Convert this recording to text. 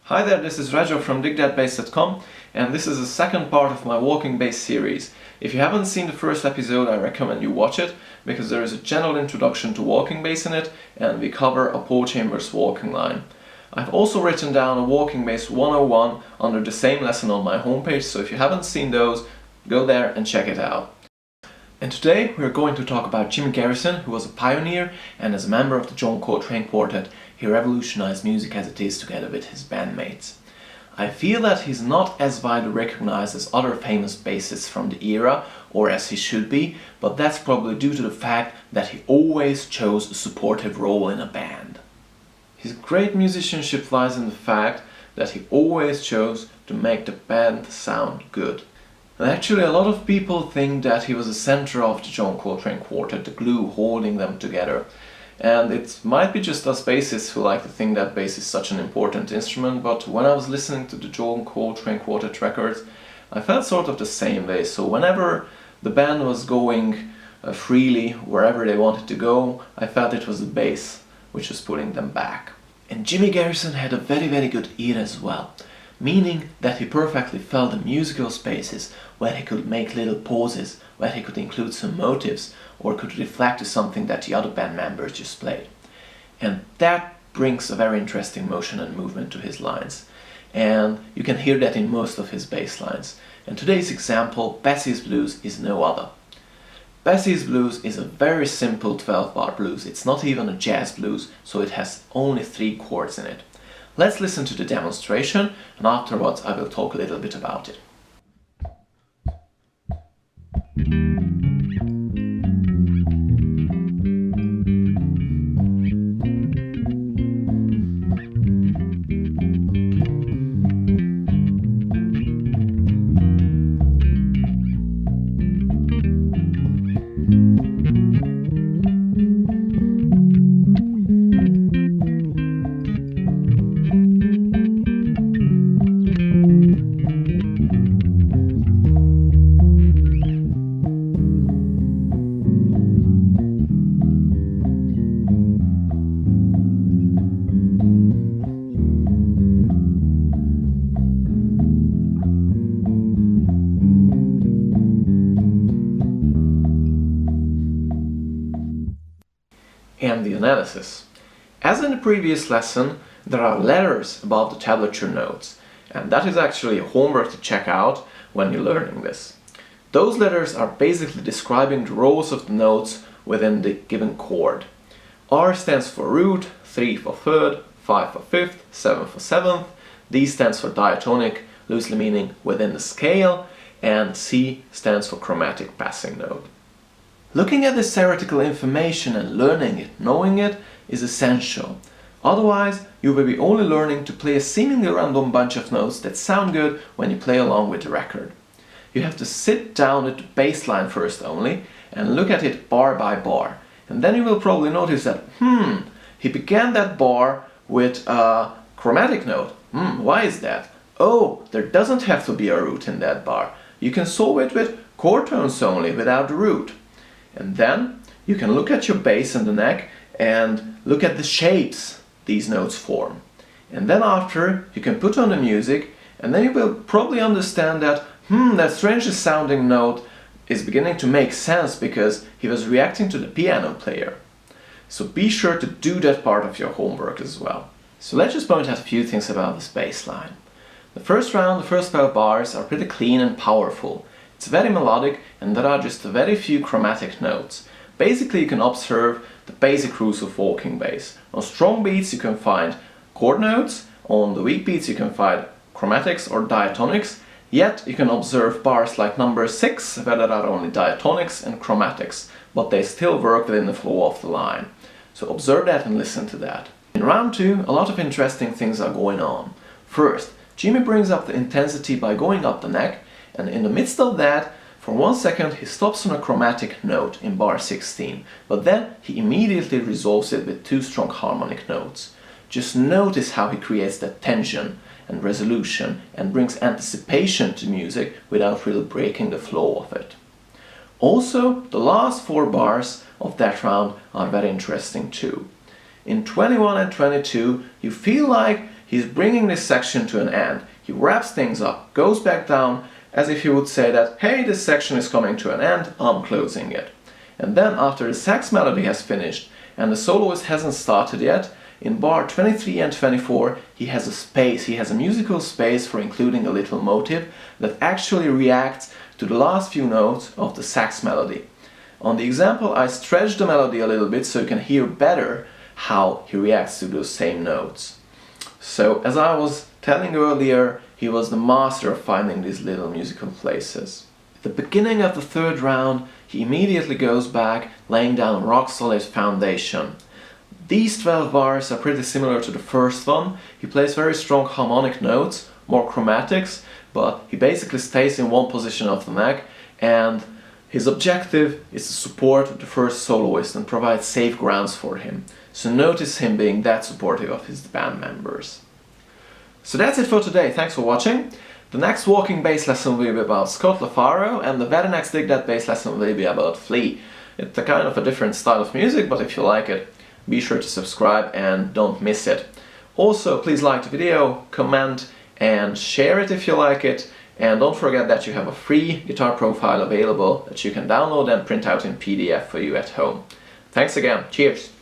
Hi there, this is Reggio from digthatbass.com, and this is the second part of my walking bass series. If you haven't seen the first episode, I recommend you watch it, because there is a general introduction to walking bass in it, and we cover a Paul Chambers walking line. I've also written down a walking bass 101 under the same lesson on my homepage, so if you haven't seen those, go there and check it out. And today we're going to talk about Jimmy Garrison, who was a pioneer, and as a member of the John Coltrane Quartet, he revolutionized music as it is together with his bandmates. I feel that he's not as widely recognized as other famous bassists from the era, or as he should be, but that's probably due to the fact that he always chose a supportive role in a band. His great musicianship lies in the fact that he always chose to make the band sound good. And actually a lot of people think that he was the center of the John Coltrane Quartet, the glue holding them together. And it might be just us bassists who like to think that bass is such an important instrument, but when I was listening to the John Coltrane Quartet records, I felt sort of the same way. So whenever the band was going freely wherever they wanted to go, I felt it was the bass which was pulling them back. And Jimmy Garrison had a very good ear as well, meaning that he perfectly felt the musical spaces where he could make little pauses, where he could include some motives, or could reflect to something that the other band members just played. And that brings a very interesting motion and movement to his lines. And you can hear that in most of his bass lines. And today's example, Bessies Blues, is no other. Bessies Blues is a very simple 12-bar blues. It's not even a jazz blues, so it has only 3 chords in it. Let's listen to the demonstration, and afterwards I will talk a little bit about it. And the analysis. As in the previous lesson, there are letters above the tablature notes, and that is actually a homework to check out when you're learning this. Those letters are basically describing the rows of the notes within the given chord. R stands for root, 3 for third, 5 for fifth, 7 for seventh, D stands for diatonic, loosely meaning within the scale, and C stands for chromatic passing note. Looking at this theoretical information and learning it, knowing it, is essential. Otherwise, you will be only learning to play a seemingly random bunch of notes that sound good when you play along with the record. You have to sit down at the bass line first only and look at it bar by bar. And then you will probably notice that, he began that bar with a chromatic note. Why is that? Oh, there doesn't have to be a root in that bar. You can solve it with chord tones only, without the root. And then you can look at your bass and the neck and look at the shapes these notes form. And then after you can put on the music, and then you will probably understand that that strangely sounding note is beginning to make sense because he was reacting to the piano player. So be sure to do that part of your homework as well. So let's just point out a few things about this bass line. The first round, the first 12 bars are pretty clean and powerful. It's very melodic, and there are just very few chromatic notes. Basically you can observe the basic rules of walking bass. On strong beats you can find chord notes, on the weak beats you can find chromatics or diatonics, yet you can observe bars like number 6 where there are only diatonics and chromatics, but they still work within the flow of the line. So observe that and listen to that. In round 2 a lot of interesting things are going on. First, Jimmy brings up the intensity by going up the neck, and in the midst of that, for 1 second he stops on a chromatic note in bar 16, but then he immediately resolves it with 2 strong harmonic notes. Just notice how he creates that tension and resolution and brings anticipation to music without really breaking the flow of it. Also, the last 4 bars of that round are very interesting too. In 21 and 22, you feel like he's bringing this section to an end. He wraps things up, goes back down, as if he would say that, hey, this section is coming to an end, I'm closing it. And then after the sax melody has finished and the soloist hasn't started yet, in bar 23 and 24 he has a space, he has a musical space for including a little motive that actually reacts to the last few notes of the sax melody. On the example I stretched the melody a little bit so you can hear better how he reacts to those same notes. So as I was telling earlier, he was the master of finding these little musical places. At the beginning of the third round, he immediately goes back, laying down a rock-solid foundation. These 12 bars are pretty similar to the first one. He plays very strong harmonic notes, more chromatics, but he basically stays in one position of the neck, and his objective is to support the first soloist and provide safe grounds for him. So notice him being that supportive of his band members. So that's it for today, thanks for watching. The next walking bass lesson will be about Scott LaFaro, and the very next Dig That bass lesson will be about Flea. It's a kind of a different style of music, but if you like it, be sure to subscribe and don't miss it. Also, please like the video, comment and share it if you like it, and don't forget that you have a free guitar profile available that you can download and print out in PDF for you at home. Thanks again, cheers!